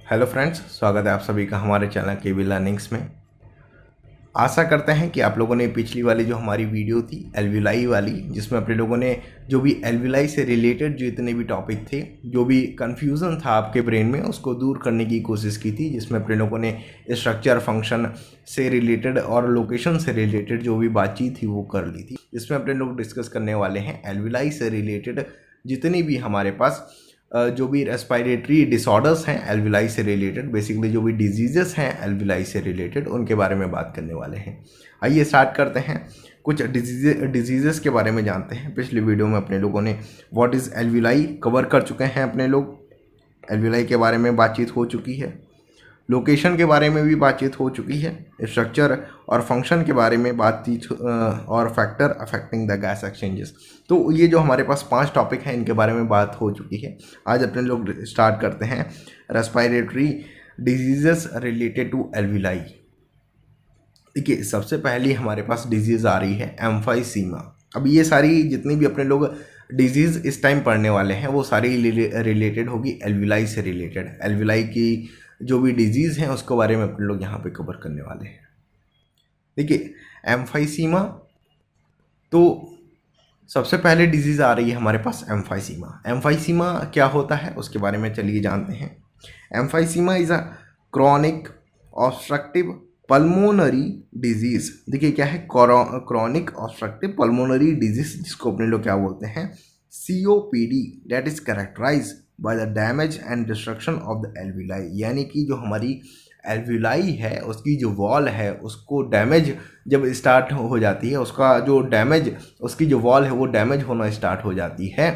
Hello friends, स्वागत है आप सभी का हमारे चैनल केबी लर्निंग्स में। आशा करते हैं कि आप लोगों ने पिछली वाली जो हमारी वीडियो थी एल्विलाई वाली, जिसमें अपने लोगों ने जो भी एल्विलाई से रिलेटेड जितने भी टॉपिक थे, जो भी कन्फ्यूज़न था आपके ब्रेन में, उसको दूर करने की कोशिश की थी। जिसमें अपने लोगों ने स्ट्रक्चर, फंक्शन से रिलेटेड और लोकेशन से रिलेटेड जो भी बातचीत थी वो कर ली थी। इसमें अपने लोग डिस्कस करने वाले हैं एल्विलाई से रिलेटेड जितनी भी हमारे पास जो भी रेस्पिरेटरी डिसऑर्डर्स हैं एल्विलाई से रिलेटेड, बेसिकली जो भी डिजीजेस हैं एल्विलाई से रिलेटेड, उनके बारे में बात करने वाले हैं। आइए स्टार्ट करते हैं। कुछ डिजीजेस के बारे में जानते हैं। पिछली वीडियो में अपने लोगों ने व्हाट इज़ एल्विलाई कवर कर चुके हैं। अपने लोग एल्विलाई के बारे में बातचीत हो चुकी है, लोकेशन के बारे में भी बातचीत हो चुकी है, स्ट्रक्चर और फंक्शन के बारे में बातचीत और factor affecting the gas exchanges. तो ये जो हमारे पास 5 टॉपिक हैं इनके बारे में बात हो चुकी है। आज अपने लोग स्टार्ट करते हैं respiratory diseases related to alveoli. देखिए, सबसे पहली हमारे पास डिजीज़ आ रही है एम्फाइसीमा। अब ये सारी जितनी भी अपने लोग डिजीज़ इस टाइम पढ़ने वाले हैं वो सारी रिलेटेड होगी एल्विलाई से रिलेटेड। एल्विलाई की जो भी डिजीज़ हैं उसके बारे में अपने लोग यहाँ पे कवर करने वाले हैं। देखिए, एम्फाइसीमा, तो सबसे पहले डिजीज़ आ रही है हमारे पास एम्फाइसीमा। एम्फाइसीमा क्या होता है उसके बारे में चलिए जानते हैं। Emphysema is a chronic obstructive pulmonary disease. देखिए क्या है, क्रॉनिक ऑब्स्ट्रक्टिव पल्मोनरी डिजीज़, जिसको अपने लोग क्या बोलते हैं, COPD, that is characterise by the damage and destruction of the alveoli. यानी कि जो हमारी एल्विलाई है उसकी जो वॉल है उसको डैमेज जब स्टार्ट हो जाती है, उसका जो डैमेज, उसकी जो वॉल है वो डैमेज होना स्टार्ट हो जाती है,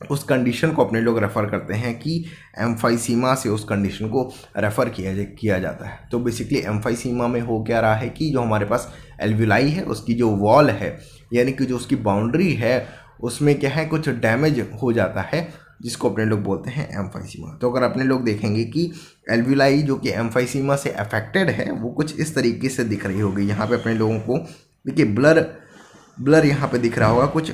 उस कंडीशन को अपने लोग रेफ़र करते हैं कि एम्फाइसीमा से उस कंडीशन को रेफ़र किया जाता है। तो बेसिकली एम्फाइसीमा में हो क्या रहा है कि जो हमारे पास एल्विलाई है उसकी जो वॉल है, यानी कि जो उसकी बाउंड्री है, उसमें क्या है, कुछ डैमेज हो जाता है, जिसको अपने लोग बोलते हैं एम्फाइसीमा। तो अगर अपने लोग देखेंगे कि एल्विलाई जो कि एम्फाइसीमा से अफेक्टेड है वो कुछ इस तरीके से दिख रही होगी। यहाँ पे अपने लोगों को देखिए ब्लर यहाँ पे दिख रहा होगा, कुछ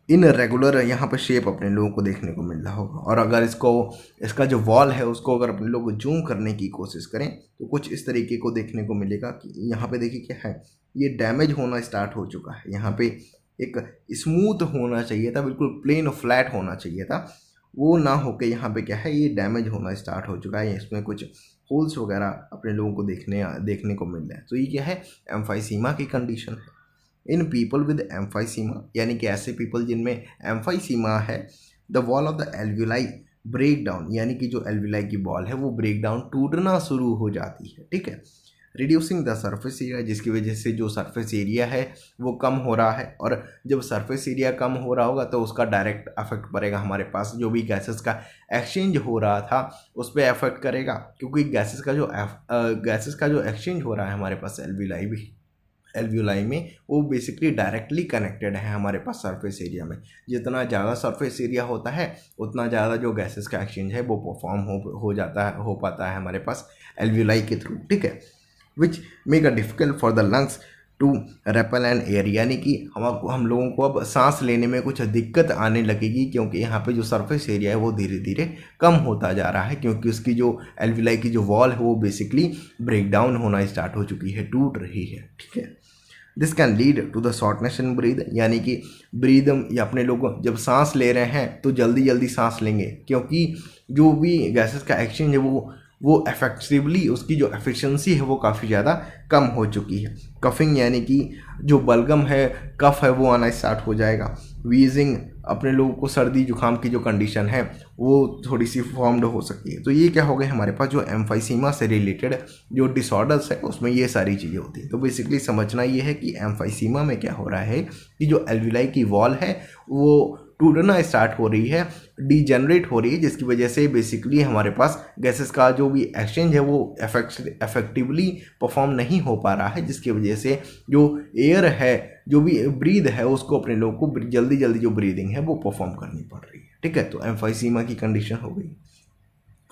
इनरेगुलर यहाँ पे शेप अपने लोगों को देखने को मिल रहा होगा। और अगर इसका जो वॉल है उसको अगर अपने लोग जूम करने की कोशिश करें तो कुछ इस तरीके को देखने को मिलेगा कि यहाँ पे देखिए क्या है, ये डैमेज होना स्टार्ट हो चुका है। यहाँ पे एक स्मूथ होना चाहिए था, बिल्कुल प्लेन और फ्लैट होना चाहिए था, वो ना होके यहाँ पे क्या है, ये डैमेज होना स्टार्ट हो चुका है। इसमें कुछ होल्स वगैरह अपने लोगों को देखने को मिल रहे हैं। तो ये क्या है, एम्फाइसीमा की कंडीशन है। इन पीपल विद एम्फाइसीमा, यानी कि ऐसे पीपल जिनमें एम्फाइसीमा है, the wall of the alveoli break down, यानी कि जो एल्विलाई की वॉल है वो ब्रेक डाउन, टूटना शुरू हो जाती है। ठीक है, रिड्यूसिंग द सरफेस एरिया, जिसकी वजह से जो सरफेस एरिया है वो कम हो रहा है। और जब सरफेस एरिया कम हो रहा होगा तो उसका डायरेक्ट अफेक्ट पड़ेगा हमारे पास जो भी गैसेस का एक्सचेंज हो रहा था उस पर अफेक्ट करेगा, क्योंकि गैसेस का जो एक्सचेंज हो रहा है हमारे पास एल्विलाई में, वो बेसिकली डायरेक्टली कनेक्टेड है हमारे पास सरफेस एरिया में। जितना ज़्यादा सरफेस एरिया होता है उतना ज़्यादा जो गैसेस का एक्सचेंज है वो परफॉर्म हो पाता है हमारे पास एल्विलाई के थ्रू। ठीक है, which make a difficult for the lungs to repel an air, यानी कि हम लोगों को अब सांस लेने में कुछ दिक्कत आने लगेगी, क्योंकि यहाँ पे जो सरफेस एरिया है वो धीरे धीरे कम होता जा रहा है, क्योंकि उसकी जो एल्विलाई की जो वॉल है वो बेसिकली ब्रेक डाउन होना स्टार्ट हो चुकी है, टूट रही है। ठीक है, this can lead to the shortness in breathe, यानी कि ब्रीद या अपने लोग जब सांस ले रहे हैं तो जल्दी जल्दी सांस लेंगे, क्योंकि जो भी गैसेस का एक्सचेंज है वो इफेक्टिवली, उसकी जो एफिशिएंसी है वो काफ़ी ज़्यादा कम हो चुकी है। कफिंग, यानी कि जो बलगम है, कफ है, वो आना स्टार्ट हो जाएगा। वीजिंग, अपने लोगों को सर्दी जुकाम की जो कंडीशन है वो थोड़ी सी फॉर्म्ड हो सकती है। तो ये क्या हो गए हमारे पास जो एम्फाइसीमा से रिलेटेड जो डिसऑर्डर्स है उसमें ये सारी चीज़ें होती हैं। तो बेसिकली समझना ये है कि एम्फाइसीमा में क्या हो रहा है कि जो एल्विलाई की वॉल है वो टूटना स्टार्ट हो रही है, डीजेनरेट हो रही है, जिसकी वजह से बेसिकली हमारे पास गैसेस का जो भी एक्सचेंज है वो इफेक्टिवली परफॉर्म नहीं हो पा रहा है, जिसकी वजह से जो एयर है, जो भी ब्रीद है, उसको अपने लोगों को जल्दी जल्दी जो ब्रीदिंग है वो परफॉर्म करनी पड़ रही है। ठीक है, तो एम्फाइसीमा की कंडीशन हो गई।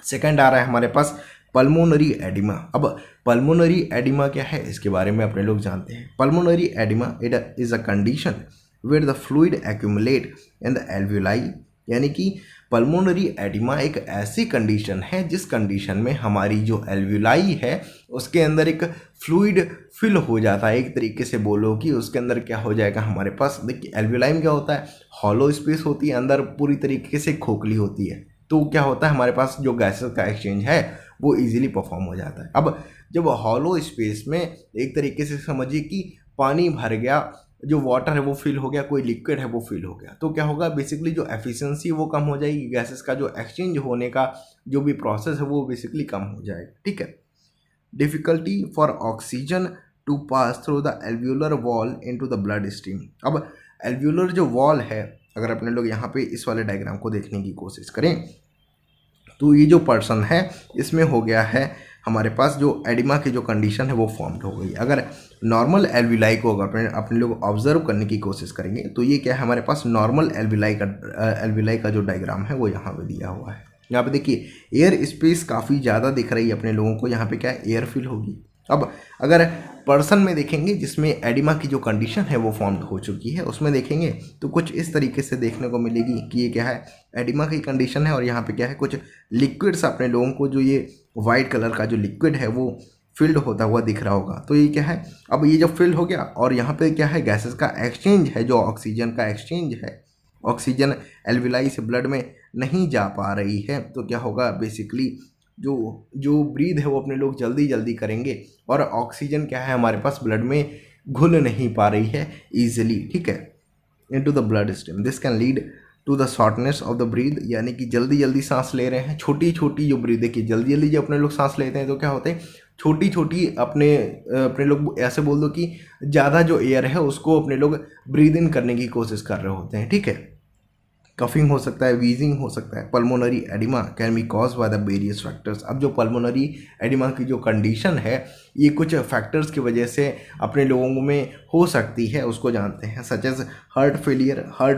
सेकंड आ रहा है हमारे पास पल्मोनरी एडिमा। अब पल्मोनरी एडिमा क्या है इसके बारे में अपने लोग जानते हैं। Pulmonary oedema it is a condition where the fluid accumulate in the alveoli, यानी कि पल्मोनरी एडिमा एक ऐसी कंडीशन है जिस कंडीशन में हमारी जो एल्वुलाई है उसके अंदर एक फ्लूइड फिल हो जाता है। एक तरीके से बोलो कि उसके अंदर क्या हो जाएगा हमारे पास, देखिए एल्वुलाई में क्या होता है, हॉलो स्पेस होती है, अंदर पूरी तरीके से खोखली होती है। तो क्या होता है हमारे पास जो गैसेस का एक्सचेंज है वो इजीली परफॉर्म हो जाता है। अब जब हॉलो स्पेस में एक तरीके से समझिए कि पानी भर गया, जो वाटर है वो फिल हो गया, कोई लिक्विड है वो फिल हो गया, तो क्या होगा बेसिकली जो एफिशिएंसी वो कम हो जाएगी, गैसेस का जो एक्सचेंज होने का जो भी प्रोसेस है वो बेसिकली कम हो जाएगा। ठीक है। Difficulty for oxygen to pass through the alveolar wall into the blood stream. अब एल्व्यूलर जो वॉल है, अगर अपने लोग यहाँ पे इस वाले डायग्राम को देखने की कोशिश करें तो ये जो पर्सन है इसमें हो गया है हमारे पास जो एडिमा की जो कंडीशन है वो फॉर्म्ड हो गई। अगर नॉर्मल एल्वुलाई को अगर अपने लोग ऑब्जर्व करने की कोशिश करेंगे तो ये क्या है हमारे पास नॉर्मल एल्वुलाई का जो डायग्राम है वो यहाँ पे दिया हुआ है। यहाँ पे देखिए एयर स्पेस काफ़ी ज़्यादा दिख रही है अपने लोगों को, यहाँ पे क्या है एयर फिल होगी। अब अगर पर्सन में देखेंगे जिसमें एडिमा की जो कंडीशन है वो फॉर्म हो चुकी है, उसमें देखेंगे तो कुछ इस तरीके से देखने को मिलेगी कि ये क्या है एडिमा की कंडीशन है और यहाँ पे क्या है कुछ लिक्विड्स अपने लोगों को, जो ये वाइट कलर का जो लिक्विड है वो फिल्ड होता हुआ दिख रहा होगा। तो ये क्या है, अब ये जब फिल्ड हो गया और यहाँ पे क्या है गैसेस का एक्सचेंज है, जो ऑक्सीजन का एक्सचेंज है, ऑक्सीजन एल्वुलाई से ब्लड में नहीं जा पा रही है, तो क्या होगा बेसिकली जो ब्रीद है वो अपने लोग जल्दी जल्दी करेंगे और ऑक्सीजन क्या है हमारे पास ब्लड में घुल नहीं पा रही है ईजिली। ठीक है, into the blood stream. This can lead to the shortness of the breathe, यानी कि जल्दी जल्दी सांस ले रहे हैं, छोटी छोटी जो ब्रीद, देखिए जल्दी जल्दी जब अपने लोग सांस लेते हैं तो क्या होते हैं छोटी छोटी अपने लोग ऐसे बोल दो कि ज़्यादा जो एयर है उसको अपने लोग ब्रीद इन करने की कोशिश कर रहे होते हैं। ठीक है, कफिंग हो सकता है, वीजिंग हो सकता है। Pulmonary oedema can be cause by the various factors. अब जो पल्मोनरी एडिमा की जो कंडीशन है ये कुछ फैक्टर्स की वजह से अपने लोगों में हो सकती है, उसको जानते हैं। सच एज हार्ट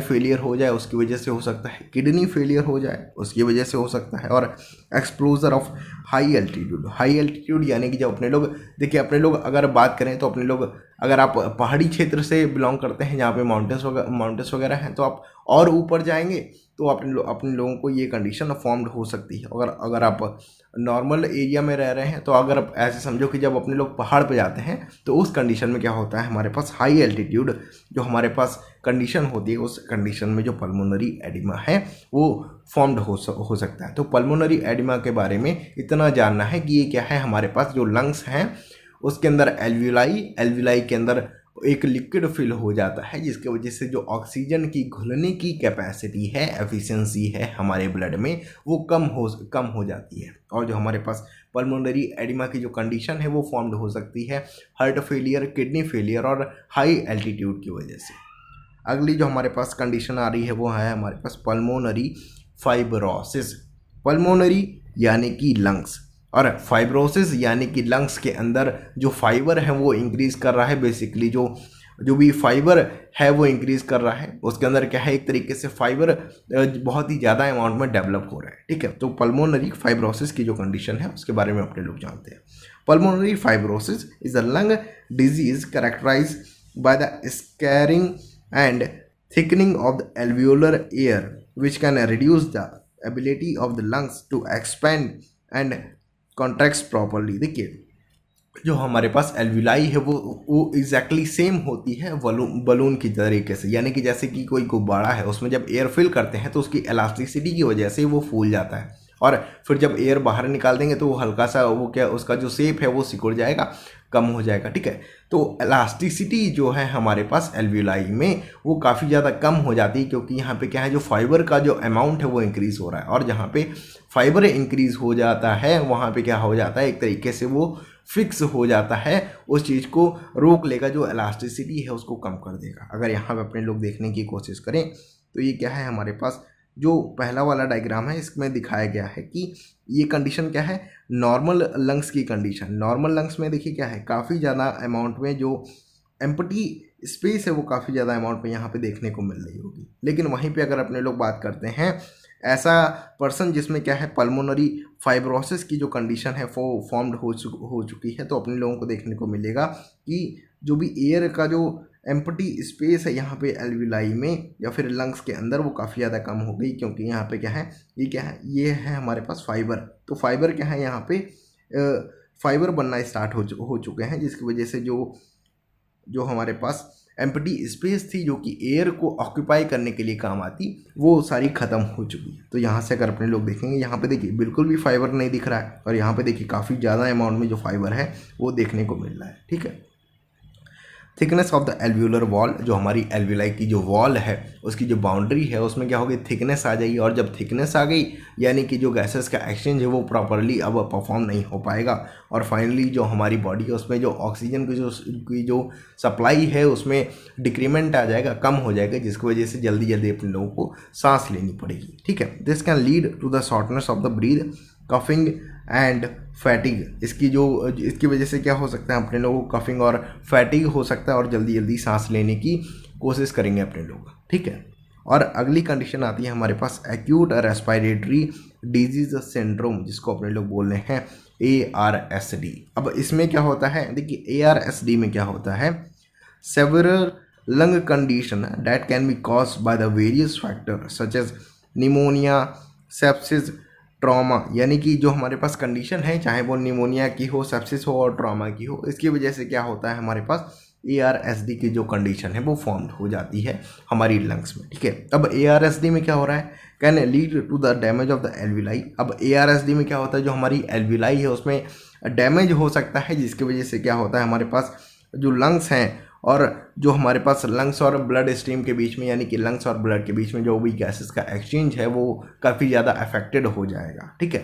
फेलियर हो जाए उसकी वजह से हो सकता है, किडनी फेलियर हो जाए उसकी वजह से हो सकता है, और एक्सपोजर ऑफ हाई एल्टीट्यूड यानी कि जब अपने लोग देखिए अपने लोग अगर बात करें तो अपने लोग अगर आप पहाड़ी क्षेत्र से बिलोंग करते हैं जहाँ पे माउंटेन्स वगैरह हैं तो आप और ऊपर जाएंगे तो अपने लोगों को ये कंडीशन फॉर्म्ड हो सकती है। अगर आप नॉर्मल एरिया में रह रहे हैं तो अगर आप ऐसे समझो कि जब अपने लोग पहाड़ पे जाते हैं तो उस कंडीशन में क्या होता है हमारे पास हाई एल्टीट्यूड जो हमारे पास कंडीशन होती है, उस कंडीशन में जो पल्मोनरी एडिमा है वो फॉर्म्ड हो सकता है। तो पल्मोनरी एडिमा के बारे में इतना जानना है कि ये क्या है हमारे पास जो लंग्स हैं उसके अंदर एल्वुलाई के अंदर एक लिक्विड फिल हो जाता है जिसके वजह से जो ऑक्सीजन की घुलने की कैपेसिटी है, एफिशिएंसी है हमारे ब्लड में वो कम हो जाती है, और जो हमारे पास पल्मोनरी एडिमा की जो कंडीशन है वो फॉर्म्ड हो सकती है हार्ट फेलियर, किडनी फेलियर और हाई एल्टीट्यूड की वजह से। अगली जो हमारे पास कंडीशन आ रही है वो है हमारे पास पल्मोनरी फाइब्रोसिस। पल्मोनरी यानी कि लंग्स और फाइब्रोसिस यानी कि लंग्स के अंदर जो फाइबर है वो इंक्रीज कर रहा है। बेसिकली जो भी फाइबर है वो इंक्रीज कर रहा है, उसके अंदर क्या है एक तरीके से फाइबर बहुत ही ज़्यादा अमाउंट में डेवलप हो रहा है। ठीक है, तो पल्मोनरी फाइब्रोसिस की जो कंडीशन है उसके बारे में अपने लोग जानते हैं। Pulmonary fibrosis is a lung disease characterised by the scarring and thickening of the alveolar air which can reduce the ability of the lungs to expand and contracts properly. देखिए जो हमारे पास एल्वुलाई है वो एग्जैक्टली सेम होती है balloon की तरीके से, यानी कि जैसे कि कोई गुब्बारा है उसमें जब एयर फिल करते हैं तो उसकी इलास्टिसिटी की वजह से वो फूल जाता है, और फिर जब एयर बाहर निकाल देंगे तो वो हल्का सा वो क्या उसका जो शेप है वो सिकुड़ जाएगा, कम हो जाएगा। ठीक है, तो इलास्टिसिटी जो है हमारे पास एल्वुलाई में वो काफ़ी ज़्यादा कम हो जाती है क्योंकि यहाँ पे क्या है जो फाइबर का जो अमाउंट है वो इंक्रीज़ हो रहा है, और जहाँ पे फाइबर इंक्रीज़ हो जाता है वहाँ पे क्या हो जाता है एक तरीके से वो फिक्स हो जाता है, उस चीज़ को रोक लेगा, जो इलास्टिसिटी है उसको कम कर देगा। अगर यहाँ पे अपने लोग देखने की कोशिश करें तो ये क्या है हमारे पास जो पहला वाला डायग्राम है इसमें दिखाया गया है कि ये कंडीशन क्या है नॉर्मल लंग्स की कंडीशन। नॉर्मल लंग्स में देखिए क्या है काफ़ी ज़्यादा अमाउंट में जो एम्प्टी स्पेस है वो काफ़ी ज़्यादा अमाउंट में यहाँ पे देखने को मिल रही होगी, लेकिन वहीं पे अगर अपने लोग बात करते हैं ऐसा पर्सन जिसमें क्या है पल्मोनरी फाइब्रोसिस की जो कंडीशन है वो फॉर्म्ड हो चुकी है, तो अपने लोगों को देखने को मिलेगा कि जो भी एयर का जो एम्प्टी स्पेस है यहाँ पे एल्विलाई में या फिर लंग्स के अंदर वो काफ़ी ज़्यादा कम हो गई, क्योंकि यहाँ पे क्या है, ये है हमारे पास फाइबर। तो फाइबर क्या है यहाँ पे, फाइबर बनना स्टार्ट हो चुके हैं, जिसकी वजह से जो हमारे पास एम्प्टी स्पेस थी जो कि एयर को ऑक्यूपाई करने के लिए काम आती, वो सारी ख़त्म हो चुकी है। तो यहाँ से अगर अपने लोग देखेंगे, यहाँ पे देखिए बिल्कुल भी फाइबर नहीं दिख रहा है, और यहाँ पे देखिए काफ़ी ज़्यादा अमाउंट में जो फाइबर है वो देखने को मिल रहा है। ठीक है। Thickness of the alveolar wall, जो हमारी एल्व्यूलाई की जो वॉल है उसकी जो बाउंड्री है उसमें क्या होगी, थिकनेस आ जाएगी, और जब थिकनेस आ गई यानी कि जो गैसेस का एक्सचेंज है वो प्रॉपरली अब परफॉर्म नहीं हो पाएगा, और फाइनली जो हमारी बॉडी है उसमें जो ऑक्सीजन की जो सप्लाई है उसमें डिक्रीमेंट आ जाएगा, कम हो जाएगा, जिसकी वजह से जल्दी जल्दी अपने लोगों को सांस लेनी पड़ेगी। ठीक है। This can lead to the shortness of the breath, coughing and fatigue. इसकी वजह से क्या हो सकता है, अपने लोगों को कफिंग और फैटिग हो सकता है और जल्दी जल्दी सांस लेने की कोशिश करेंगे अपने लोग। ठीक है। और अगली कंडीशन आती है हमारे पास एक्यूट रेस्पिरेटरी डिजीज सिंड्रोम, जिसको अपने लोग बोल रहे हैं ARSD। अब इसमें क्या होता है, देखिए ARSD में क्या होता है, several lung condition that can be caused by the various factor such as pneumonia, sepsis, trauma. यानी कि जो हमारे पास कंडीशन है, चाहे वो निमोनिया की हो, सेप्सिस हो और ट्रॉमा की हो, इसकी वजह से क्या होता है, हमारे पास ARSD की जो कंडीशन है वो फॉर्म हो जाती है हमारी लंग्स में। ठीक है। अब ARSD में क्या हो रहा है, can lead to the damage of the alveoli. अब ARSD में क्या होता है, जो हमारी एल्विलाई है उसमें डैमेज हो सकता है, जिसकी वजह से क्या होता है, हमारे पास जो लंग्स हैं और जो हमारे पास लंग्स और ब्लड स्ट्रीम के बीच में, यानी कि लंग्स और ब्लड के बीच में जो भी गैसेस का एक्सचेंज है वो काफ़ी ज़्यादा अफेक्टेड हो जाएगा। ठीक है।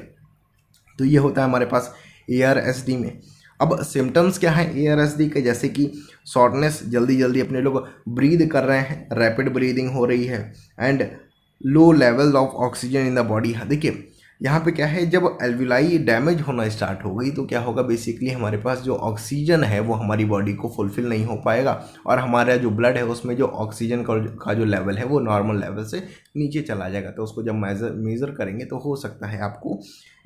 तो ये होता है हमारे पास ARSD में। अब सिम्टम्स क्या है ARSD के, जैसे कि शॉर्टनेस, जल्दी जल्दी अपने लोग ब्रीद कर रहे हैं, रैपिड ब्रीदिंग हो रही है, and low level of oxygen in the body. देखिए यहाँ पे क्या है, जब एल्विलाई डैमेज होना स्टार्ट हो गई तो क्या होगा, बेसिकली हमारे पास जो ऑक्सीजन है वो हमारी बॉडी को फुलफिल नहीं हो पाएगा, और हमारा जो ब्लड है उसमें जो ऑक्सीजन का जो लेवल है वो नॉर्मल लेवल से नीचे चला जाएगा। तो उसको जब मेज़र करेंगे तो हो सकता है आपको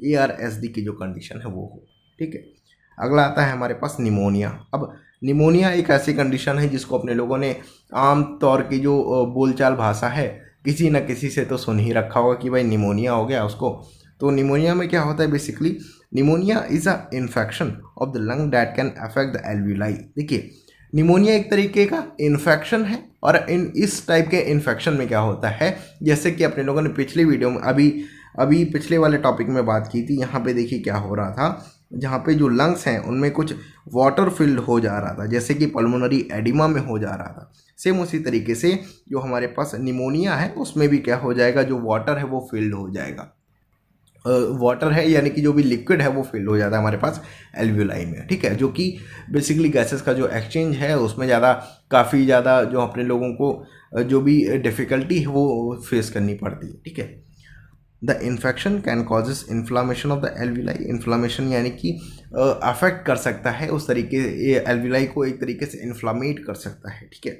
ARSD की जो कंडीशन है वो हो। ठीक है। अगला आता है हमारे पास निमोनिया। अब निमोनिया एक ऐसी कंडीशन है जिसको अपने लोगों ने आम तौर की जो बोलचाल भाषा है किसी न किसी से तो सुन ही रखा होगा कि भाई निमोनिया हो गया उसको। तो निमोनिया में क्या होता है, basically pneumonia is a infection of the lung that can affect the alveoli. देखिए निमोनिया एक तरीके का इन्फेक्शन है, और इस टाइप के इन्फेक्शन में क्या होता है, जैसे कि अपने लोगों ने पिछली वीडियो में अभी पिछले वाले टॉपिक में बात की थी, यहाँ पे देखिए क्या हो रहा था, जहाँ पे जो लंग्स हैं उनमें कुछ वाटर फिल्ड हो जा रहा था, जैसे कि पल्मोनरी एडिमा में हो जा रहा था। सेम उसी तरीके से जो हमारे पास निमोनिया है उसमें भी क्या हो जाएगा, जो वाटर है वो फिल्ड हो जाएगा। वाटर है यानी कि जो भी लिक्विड है वो फिल हो जाता है हमारे पास एल्वियोलाई में। ठीक है। जो कि बेसिकली गैसेस का जो एक्सचेंज है उसमें काफ़ी ज़्यादा जो अपने लोगों को जो भी डिफ़िकल्टी है वो फेस करनी पड़ती है। ठीक है। The infection can causes inflammation of the alveoli. Inflammation यानी कि अफेक्ट कर सकता है, उस तरीके एल्वियोलाई को एक तरीके से इन्फ्लामेट कर सकता है। ठीक है।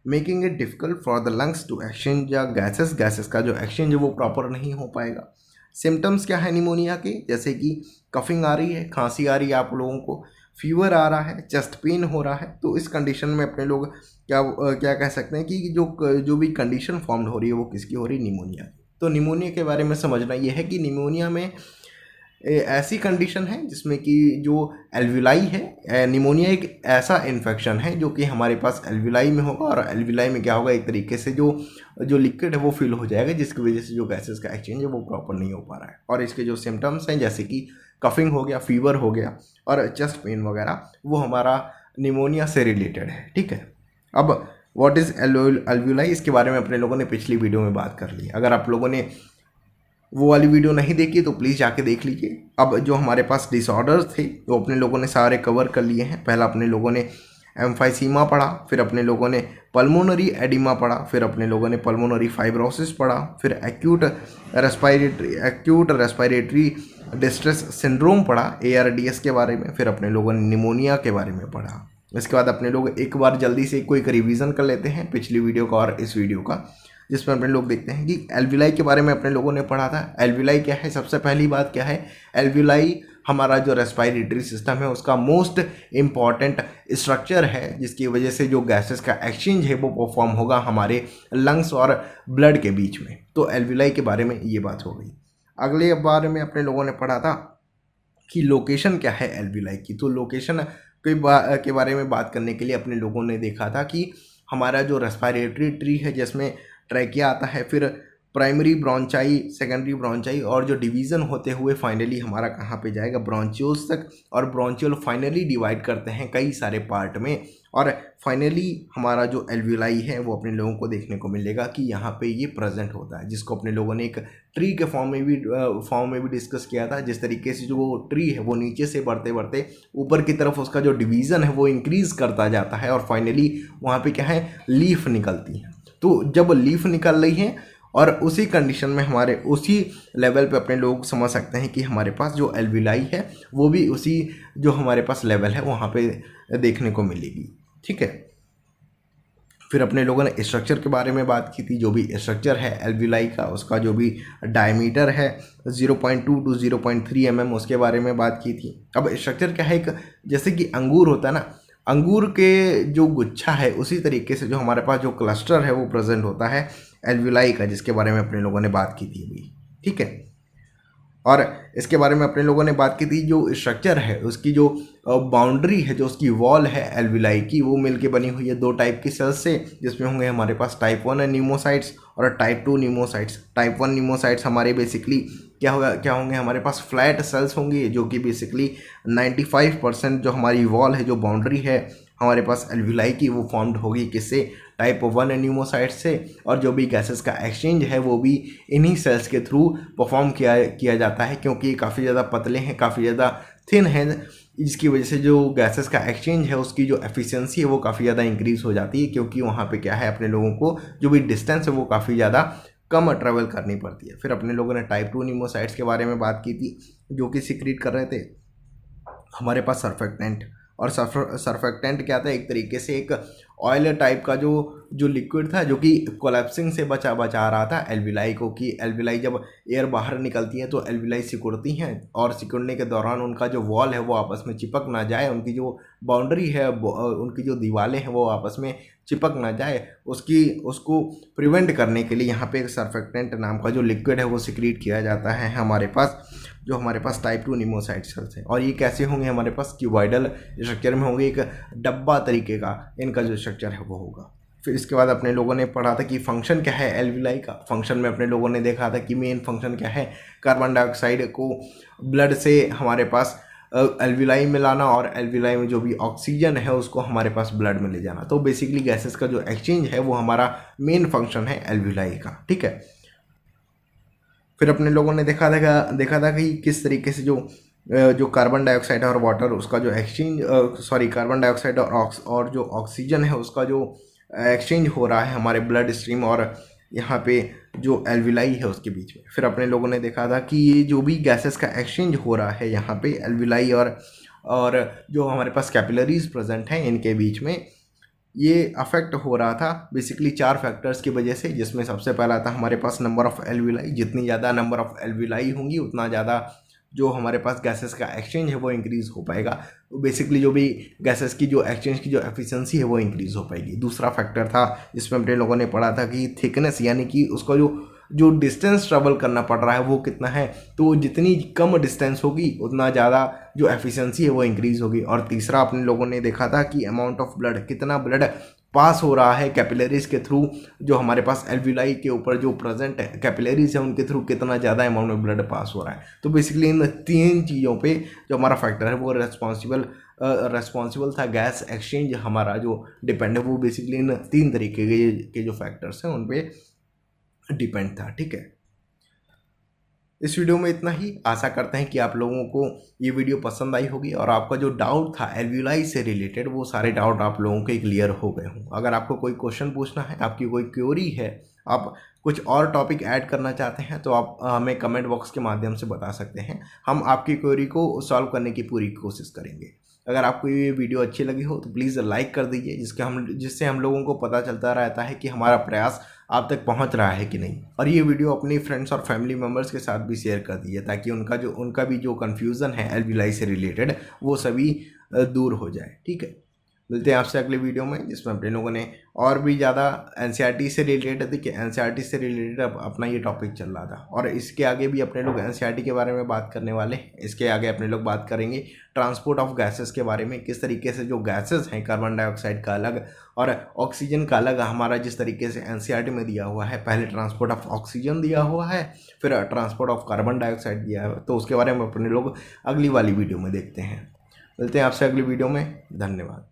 Making it difficult for the lungs to exchange या गैसेस का जो एक्सचेंज है वो प्रॉपर नहीं हो पाएगा। सिम्टम्स क्या है निमोनिया के, जैसे कि कफिंग आ रही है, खांसी आ रही है आप लोगों को, फीवर आ रहा है, चेस्ट पेन हो रहा है। तो इस कंडीशन में अपने लोग क्या कह सकते हैं कि जो भी कंडीशन फॉर्म्ड हो रही है वो किसकी हो रही है, निमोनिया की। तो निमोनिया के बारे में समझना ये है कि निमोनिया में ऐसी कंडीशन है जिसमें कि जो एल्वियोलाई है, निमोनिया एक ऐसा इन्फेक्शन है जो कि हमारे पास एल्वियोलाई में होगा, और एल्वियोलाई में क्या होगा, एक तरीके से जो लिक्विड है वो फिल हो जाएगा, जिसकी वजह से जो गैसेस का एक्सचेंज है वो प्रॉपर नहीं हो पा रहा है। और इसके जो सिम्टम्स हैं जैसे कि कफिंग हो गया, फीवर हो गया और चेस्ट पेन वगैरह, वो हमारा निमोनिया से रिलेटेड है। ठीक है। अब व्हाट इज़ एल्वियोलाई, इसके बारे में अपने लोगों ने पिछली वीडियो में बात कर ली। अगर आप लोगों ने वो वाली वीडियो नहीं देखी तो प्लीज़ जाके देख लीजिए। अब जो हमारे पास डिसऑर्डर्स थे वो अपने लोगों ने सारे कवर कर लिए हैं। पहला अपने लोगों ने एम्फाइसीमा पढ़ा, फिर अपने लोगों ने पल्मोनरी एडिमा पढ़ा, फिर अपने लोगों ने पल्मोनरी फाइब्रोसिस पढ़ा, फिर एक्यूट रेस्पिरेटरी डिस्ट्रेस सिंड्रोम पढ़ा ARDS के बारे में, फिर अपने लोगों ने निमोनिया के बारे में पढ़ा। इसके बाद अपने लोग एक बार जल्दी से कोई रिवीजन कर लेते हैं पिछली वीडियो का और इस वीडियो का, जिसमें अपने लोग देखते हैं कि एल्वियोलाई के बारे में अपने लोगों ने पढ़ा था। एल्वियोलाई क्या है, सबसे पहली बात क्या है, एल्वियोलाई हमारा जो रेस्पिरेटरी सिस्टम है उसका मोस्ट इम्पॉर्टेंट स्ट्रक्चर है, जिसकी वजह से जो गैसेस का एक्सचेंज है वो परफॉर्म होगा हमारे लंग्स और ब्लड के बीच में। तो एल्विलाई के बारे में ये बात हो गई। अगले बारे में अपने लोगों ने पढ़ा था कि लोकेशन क्या है एल्विलाई की। तो लोकेशन के बारे में बात करने के लिए अपने लोगों ने देखा था कि हमारा जो रेस्पिरेटरी ट्री है जिसमें ट्रैकिया आता है, फिर प्राइमरी ब्रोंचाई, सेकेंडरी ब्रोंचाई और जो डिवीज़न होते हुए फाइनली हमारा कहाँ पे जाएगा ब्रोंचियोल्स तक, और ब्रोंचियोल फाइनली डिवाइड करते हैं कई सारे पार्ट में, और फाइनली हमारा जो एल्विलाई है वो अपने लोगों को देखने को मिलेगा कि यहाँ पे ये प्रेजेंट होता है, जिसको अपने लोगों ने एक ट्री के फॉर्म में भी डिस्कस किया था। जिस तरीके से जो ट्री है वो नीचे से बढ़ते बढ़ते ऊपर की तरफ उसका जो डिवीज़न है वो इंक्रीज़ करता जाता है और फाइनली वहाँ पे क्या है लीफ निकलती है। तो जब लीफ निकल रही है और उसी कंडीशन में हमारे उसी लेवल पे अपने लोग समझ सकते हैं कि हमारे पास जो एल्विलाई है वो भी उसी जो हमारे पास लेवल है वहाँ पे देखने को मिलेगी। ठीक है, फिर अपने लोगों ने स्ट्रक्चर के बारे में बात की थी। जो भी स्ट्रक्चर है एल्विलाई का उसका जो भी डायमीटर है 0.2 टू 0.3 mm उसके बारे में बात की थी। अब स्ट्रक्चर क्या है, एक जैसे कि अंगूर होता है ना, अंगूर के जो गुच्छा है उसी तरीके से जो हमारे पास जो क्लस्टर है वो प्रेजेंट होता है एल्विलाई का, जिसके बारे में अपने लोगों ने बात की थी अभी। ठीक है, और इसके बारे में अपने लोगों ने बात की थी जो स्ट्रक्चर है उसकी जो बाउंड्री है, जो उसकी वॉल है एल्विलाई की, वो मिलके बनी हुई है दो टाइप की सेल्स से, जिसमें होंगे हमारे पास टाइप 1 न्यूमोसाइट्स और टाइप 2 न्यूमोसाइट्स। टाइप 1 न्यूमोसाइट्स हमारे बेसिकली क्या होंगे हमारे पास फ्लैट सेल्स होंगी, जो कि बेसिकली 95% जो हमारी वॉल है, जो बाउंड्री है हमारे पास एल्विलाई की, वो फॉर्म्ड होगी किससे, टाइप 1 न्यूमोसाइट से। और जो भी गैसेस का एक्सचेंज है वो भी इन्हीं सेल्स के थ्रू परफॉर्म किया जाता है, क्योंकि काफ़ी ज़्यादा पतले हैं, काफ़ी ज़्यादा थिन है, जिसकी वजह से जो गैसेस का एक्सचेंज है उसकी जो एफिशिएंसी है वो काफ़ी ज़्यादा इंक्रीज़ हो जाती है, क्योंकि वहाँ पे क्या है अपने लोगों को जो भी डिस्टेंस है वो काफ़ी ज़्यादा कम ट्रेवल करनी पड़ती है। फिर अपने लोगों ने टाइप 2 न्यूमोसाइट्स के बारे में बात की थी, जो कि सिक्रीट कर रहे थे हमारे पास सर्फेक्टेंट। और सर्फेक्टेंट क्या था, एक तरीके से एक ऑयल टाइप का जो लिक्विड था, जो कि कोलैप्सिंग से बचा रहा था एल्विलाई को, कि एल्विलाई जब एयर बाहर निकलती है तो एल्विलाई सिकुड़ती हैं, और सिकुड़ने के दौरान उनका जो वॉल है वो आपस में चिपक ना जाए, उनकी जो बाउंड्री है उनकी जो दीवारें हैं वो आपस में चिपक ना जाए, उसको प्रिवेंट करने के लिए यहाँ पे एक सर्फेक्टेंट नाम का जो लिक्विड है वो सिक्रीट किया जाता है हमारे पास, जो हमारे पास टाइप 2 न्यूमोसाइट सेल्स हैं। और ये कैसे होंगे हमारे पास, क्यूबॉइडल स्ट्रक्चर में होंगे, एक डब्बा तरीके का इनका जो स्ट्रक्चर है वो होगा। फिर इसके बाद अपने लोगों ने पढ़ा था कि फंक्शन क्या है एल्विलाई का। फंक्शन में अपने लोगों ने देखा था कि मेन फंक्शन क्या है, कार्बन डाइऑक्साइड को ब्लड से हमारे पास एल्विलाई में लाना, और एल्विलाई में जो भी ऑक्सीजन है उसको हमारे पास ब्लड में ले जाना। तो बेसिकली गैसेस का जो एक्सचेंज है वो हमारा मेन फंक्शन है एल्विलाई का। ठीक है, फिर अपने लोगों ने देखा था कि किस तरीके से जो कार्बन डाइऑक्साइड और वाटर उसका जो एक्सचेंज कार्बन डाइऑक्साइड और जो ऑक्सीजन है उसका जो एक्सचेंज हो रहा है हमारे ब्लड स्ट्रीम और यहाँ पे जो एल्विलाई है उसके बीच में। फिर अपने लोगों ने देखा था कि ये जो भी गैसेस का एक्सचेंज हो रहा है यहाँ पे एल्विलाई और जो हमारे पास कैपिलरीज प्रेजेंट हैं इनके बीच में, ये अफेक्ट हो रहा था बेसिकली 4 फैक्टर्स की वजह से, जिसमें सबसे पहला था हमारे पास नंबर ऑफ़ एल्विलाई। जितनी ज़्यादा नंबर ऑफ़ एल्विलाई होंगी उतना ज़्यादा जो हमारे पास गैसेस का एक्सचेंज है वो इंक्रीज़ हो पाएगा। तो बेसिकली जो भी गैसेस की जो एक्सचेंज की जो एफिशिएंसी है वो इंक्रीज़ हो पाएगी। दूसरा फैक्टर था जिसमें अपने लोगों ने पढ़ा था कि थिकनेस, यानी कि उसका जो डिस्टेंस ट्रेवल करना पड़ रहा है वो कितना है, तो जितनी कम डिस्टेंस होगी उतना ज़्यादा जो एफिशिएंसी है वो इंक्रीज़ होगी। और तीसरा अपने लोगों ने देखा था कि अमाउंट ऑफ ब्लड, कितना ब्लड पास हो रहा है कैपिलरीज के थ्रू, जो हमारे पास एल्विलाई के ऊपर जो प्रेजेंट है कैपिलरीज है उनके थ्रू कितना ज़्यादा अमाउंट में ब्लड पास हो रहा है। तो बेसिकली इन 3 चीज़ों पे जो हमारा फैक्टर है वो रेस्पॉन्सिबल था गैस एक्सचेंज हमारा जो डिपेंड है, वो बेसिकली इन 3 तरीके के जो फैक्टर्स हैं उन पर डिपेंड था। ठीक है, इस वीडियो में इतना ही। आशा करते हैं कि आप लोगों को ये वीडियो पसंद आई होगी और आपका जो डाउट था एल्विलाई से रिलेटेड वो सारे डाउट आप लोगों के क्लियर हो गए हों। अगर आपको कोई क्वेश्चन पूछना है, आपकी कोई क्वेरी है, आप कुछ और टॉपिक ऐड करना चाहते हैं तो आप हमें कमेंट बॉक्स के माध्यम से बता सकते हैं। हम आपकी क्वेरी को सॉल्व करने की पूरी कोशिश करेंगे। अगर आपको ये वीडियो अच्छी लगी हो तो प्लीज़ लाइक कर दीजिए, जिससे हम लोगों को पता चलता रहता है कि हमारा प्रयास आप तक पहुंच रहा है कि नहीं। और ये वीडियो अपनी फ्रेंड्स और फैमिली मेम्बर्स के साथ भी शेयर कर दीजिए, ताकि उनका भी जो कन्फ्यूज़न है एलवीआई से रिलेटेड वो सभी दूर हो जाए। ठीक है, मिलते हैं आपसे अगले वीडियो में, जिसमें अपने लोगों ने और भी ज़्यादा एनसीईआरटी से रिलेटेड, देखिए एनसीईआरटी से रिलेटेड अपना ये टॉपिक चल रहा था, और इसके आगे भी अपने लोग एनसीईआरटी के बारे में बात करने वाले हैं। इसके आगे अपने लोग बात करेंगे ट्रांसपोर्ट ऑफ गैसेस के बारे में, किस तरीके से जो गैसेस हैं कार्बन डाइऑक्साइड का अलग और ऑक्सीजन का अलग हमारा जिस तरीके से एनसीईआरटी में दिया हुआ है, पहले ट्रांसपोर्ट ऑफ ऑक्सीजन दिया हुआ है, फिर ट्रांसपोर्ट ऑफ कार्बन डाइऑक्साइड दिया है, तो उसके बारे में अपने लोग अगली वाली वीडियो में देखते हैं। मिलते हैं आपसे अगली वीडियो में, धन्यवाद।